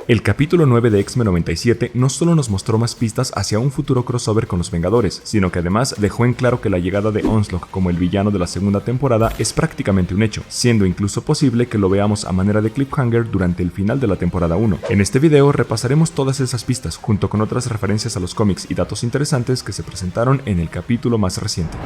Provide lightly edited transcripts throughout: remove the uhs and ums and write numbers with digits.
El capítulo 9 de X-Men 97 no solo nos mostró más pistas hacia un futuro crossover con los Vengadores, sino que además dejó en claro que la llegada de Onslaught como el villano de la segunda temporada es prácticamente un hecho, siendo incluso posible que lo veamos a manera de cliffhanger durante el final de la temporada 1. En este video repasaremos todas esas pistas, junto con otras referencias a los cómics y datos interesantes que se presentaron en el capítulo más reciente.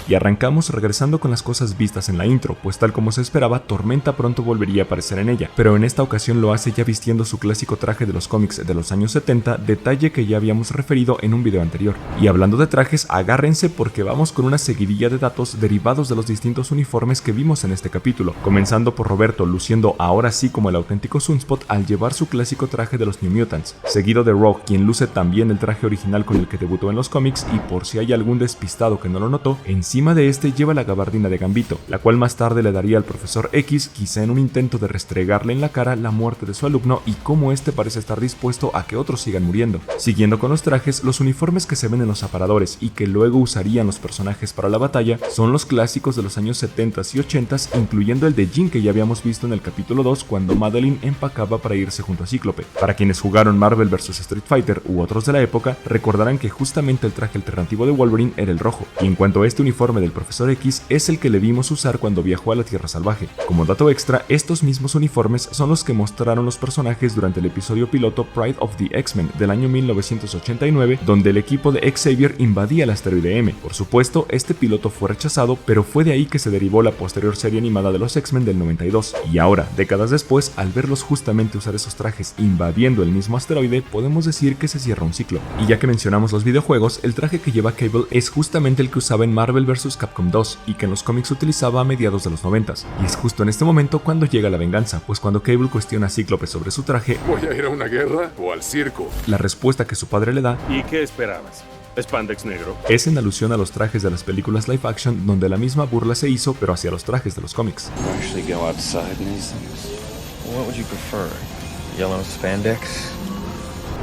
Y arrancamos regresando con las cosas vistas en la intro, pues tal como se esperaba, Tormenta pronto volvería a aparecer en ella, pero en esta ocasión lo hace ya vistiendo su clásico traje de los cómics de los años 70, detalle que ya habíamos referido en un video anterior. Y hablando de trajes, agárrense porque vamos con una seguidilla de datos derivados de los distintos uniformes que vimos en este capítulo, comenzando por Roberto luciendo ahora sí como el auténtico Sunspot al llevar su clásico traje de los New Mutants, seguido de Rogue, quien luce también el traje original con el que debutó en los cómics, y por si hay algún despistado que no lo notó, encima de este lleva la gabardina de Gambito, la cual más tarde le daría al Profesor X, quizá en un intento de restregarle en la cara la muerte de su alumno y cómo este parece estar dispuesto a que otros sigan muriendo. Siguiendo con los trajes, los uniformes que se ven en los aparadores y que luego usarían los personajes para la batalla son los clásicos de los años 70 y 80, incluyendo el de Jean que ya habíamos visto en el capítulo 2 cuando Madeline empacaba para irse junto a Cíclope. Para quienes jugaron Marvel vs Street Fighter u otros de la época, recordarán que justamente el traje alternativo de Wolverine era el rojo, y en cuanto a este uniforme del Profesor X es el que le vimos usar cuando viajó a la Tierra Salvaje. Como dato extra, estos mismos uniformes son los que mostraron los personajes durante el episodio piloto Pride of the X-Men del año 1989, donde el equipo de Xavier invadía el asteroide M. Por supuesto, este piloto fue rechazado, pero fue de ahí que se derivó la posterior serie animada de los X-Men del 92. Y ahora, décadas después, al verlos justamente usar esos trajes invadiendo el mismo asteroide, podemos decir que se cierra un ciclo. Y ya que mencionamos los videojuegos, el traje que lleva Cable es justamente el que usaba en Marvel vs Capcom 2 y que en los cómics utilizaba a mediados de los 90s. Y es justo en este momento cuando llega la venganza, pues cuando Cable cuestiona a Cíclope sobre su traje, ¿voy a ir a una guerra o al circo? La respuesta que su padre le da, ¿y qué esperabas? ¿Spandex negro? Es en alusión a los trajes de las películas live action, donde la misma burla se hizo pero hacia los trajes de los cómics.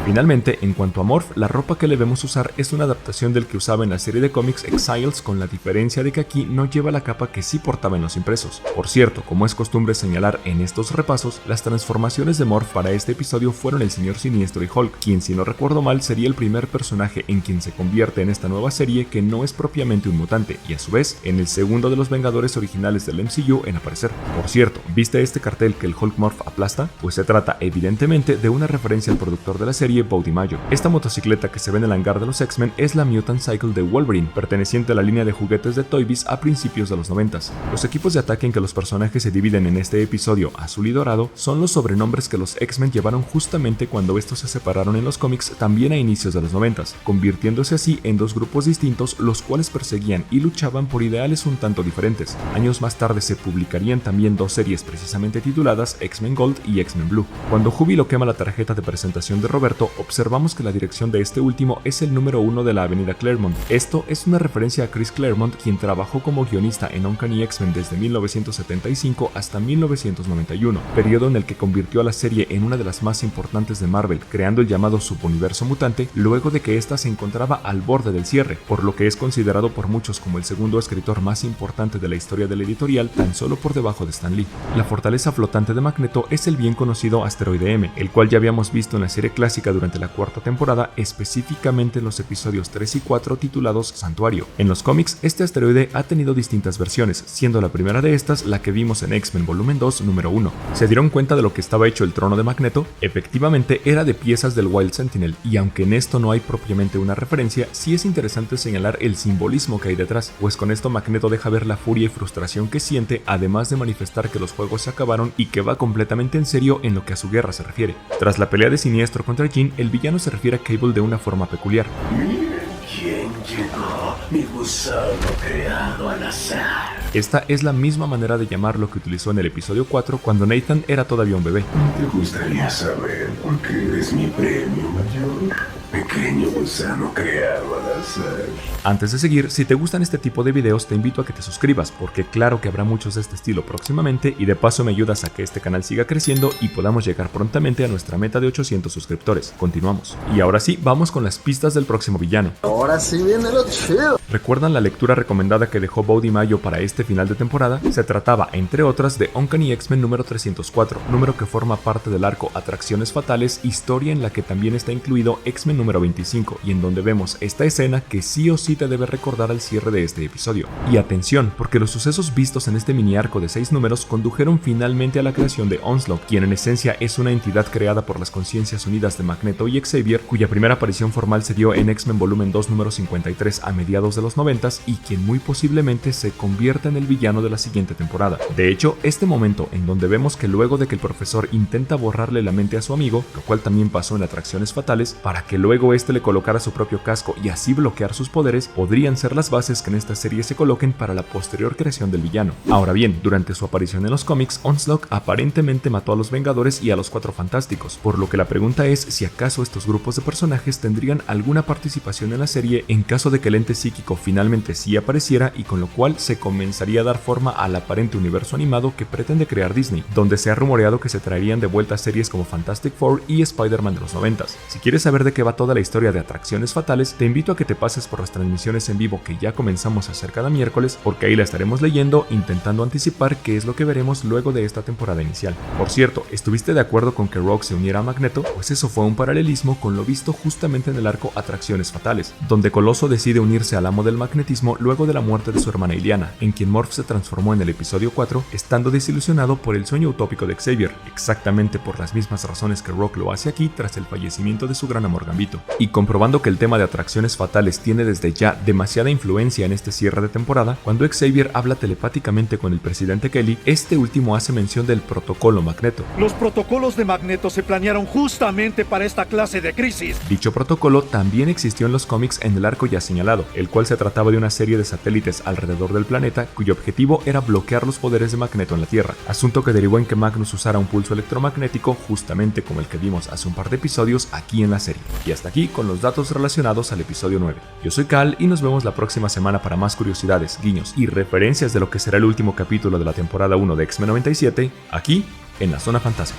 Finalmente, en cuanto a Morph, la ropa que le vemos usar es una adaptación del que usaba en la serie de cómics Exiles, con la diferencia de que aquí no lleva la capa que sí portaba en los impresos. Por cierto, como es costumbre señalar en estos repasos, las transformaciones de Morph para este episodio fueron el Señor Siniestro y Hulk, quien si no recuerdo mal sería el primer personaje en quien se convierte en esta nueva serie que no es propiamente un mutante, y a su vez, en el segundo de los Vengadores originales del MCU en aparecer. Por cierto, ¿viste este cartel que el Hulk Morph aplasta? Pues se trata evidentemente de una referencia al productor de la serie, Bow DiMaggio. Esta motocicleta que se ve en el hangar de los X-Men es la Mutant Cycle de Wolverine, perteneciente a la línea de juguetes de Toy Biz a principios de los 90s. Los equipos de ataque en que los personajes se dividen en este episodio, azul y dorado, son los sobrenombres que los X-Men llevaron justamente cuando estos se separaron en los cómics también a inicios de los 90s, convirtiéndose así en dos grupos distintos, los cuales perseguían y luchaban por ideales un tanto diferentes. Años más tarde se publicarían también dos series precisamente tituladas X-Men Gold y X-Men Blue. Cuando Júbilo quema la tarjeta de presentación de Roberto, observamos que la dirección de este último es el número 1 de la avenida Claremont. Esto es una referencia a Chris Claremont, quien trabajó como guionista en Uncanny X-Men desde 1975 hasta 1991, periodo en el que convirtió a la serie en una de las más importantes de Marvel, creando el llamado subuniverso mutante, luego de que ésta se encontraba al borde del cierre, por lo que es considerado por muchos como el segundo escritor más importante de la historia de la editorial, tan solo por debajo de Stan Lee. La fortaleza flotante de Magneto es el bien conocido asteroide M, el cual ya habíamos visto en la serie clásica durante la cuarta temporada, específicamente en los episodios 3 y 4 titulados Santuario. En los cómics, este asteroide ha tenido distintas versiones, siendo la primera de estas la que vimos en X-Men Volumen 2, número 1. ¿Se dieron cuenta de lo que estaba hecho el trono de Magneto? Efectivamente, era de piezas del Wild Sentinel, y aunque en esto no hay propiamente una referencia, sí es interesante señalar el simbolismo que hay detrás, pues con esto Magneto deja ver la furia y frustración que siente, además de manifestar que los juegos se acabaron y que va completamente en serio en lo que a su guerra se refiere. Tras la pelea de Siniestro contra Jean, el villano se refiere a Cable de una forma peculiar. Miren quién llegó, mi gusano creado al azar. Esta es la misma manera de llamar lo que utilizó en el episodio 4 cuando Nathan era todavía un bebé. ¿Te gustaría saber por qué eres mi premio mayor? Pequeño gusano creado al azar. Antes de seguir, si te gustan este tipo de videos te invito a que te suscribas, porque claro que habrá muchos de este estilo próximamente y de paso me ayudas a que este canal siga creciendo y podamos llegar prontamente a nuestra meta de 800 suscriptores. Continuamos. Y ahora sí, vamos con las pistas del próximo villano. Ahora sí viene lo chido. ¿Recuerdan la lectura recomendada que dejó Bo Mayo para este final de temporada? Se trataba, entre otras, de Uncanny X-Men número 304, número que forma parte del arco Atracciones Fatales, historia en la que también está incluido X-Men número 25, y en donde vemos esta escena que sí o sí te debe recordar al cierre de este episodio. Y atención, porque los sucesos vistos en este mini arco de 6 números condujeron finalmente a la creación de Onslaught, quien en esencia es una entidad creada por las Conciencias Unidas de Magneto y Xavier, cuya primera aparición formal se dio en X-Men volumen 2 número 53 a mediados de los 90s y quien muy posiblemente se convierta en el villano de la siguiente temporada. De hecho, este momento en donde vemos que luego de que el profesor intenta borrarle la mente a su amigo, lo cual también pasó en Atracciones Fatales, para que luego este le colocara su propio casco y así bloquear sus poderes, podrían ser las bases que en esta serie se coloquen para la posterior creación del villano. Ahora bien, durante su aparición en los cómics, Onslaught aparentemente mató a los Vengadores y a los Cuatro Fantásticos, por lo que la pregunta es si acaso estos grupos de personajes tendrían alguna participación en la serie en caso de que el ente psíquico finalmente sí apareciera, y con lo cual se comenzaría a dar forma al aparente universo animado que pretende crear Disney, donde se ha rumoreado que se traerían de vuelta series como Fantastic Four y Spider-Man de los 90s. Si quieres saber de qué va toda la historia de Atracciones Fatales, te invito a que te pases por las transmisiones en vivo que ya comenzamos a hacer cada miércoles, porque ahí la estaremos leyendo, intentando anticipar qué es lo que veremos luego de esta temporada inicial. Por cierto, ¿estuviste de acuerdo con que Rogue se uniera a Magneto? Pues eso fue un paralelismo con lo visto justamente en el arco Atracciones Fatales, donde Coloso decide unirse al amo del magnetismo luego de la muerte de su hermana Illyana, en quien Morph se transformó en el episodio 4, estando desilusionado por el sueño utópico de Xavier, exactamente por las mismas razones que Rogue lo hace aquí tras el fallecimiento de su gran amor Gambito. Y comprobando que el tema de Atracciones Fatales tiene desde ya demasiada influencia en este cierre de temporada, cuando Xavier habla telepáticamente con el presidente Kelly, este último hace mención del protocolo Magneto. Los protocolos de Magneto se planearon justamente para esta clase de crisis. Dicho protocolo también existió en los cómics en el arco ya señalado, el cual se trataba de una serie de satélites alrededor del planeta cuyo objetivo era bloquear los poderes de Magneto en la Tierra, asunto que derivó en que Magnus usara un pulso electromagnético justamente como el que vimos hace un par de episodios aquí en la serie. Y hasta aquí con los datos relacionados al episodio 9. Yo soy Cal y nos vemos la próxima semana para más curiosidades, guiños y referencias de lo que será el último capítulo de la temporada 1 de X-Men 97, aquí en la Zona Fantasma.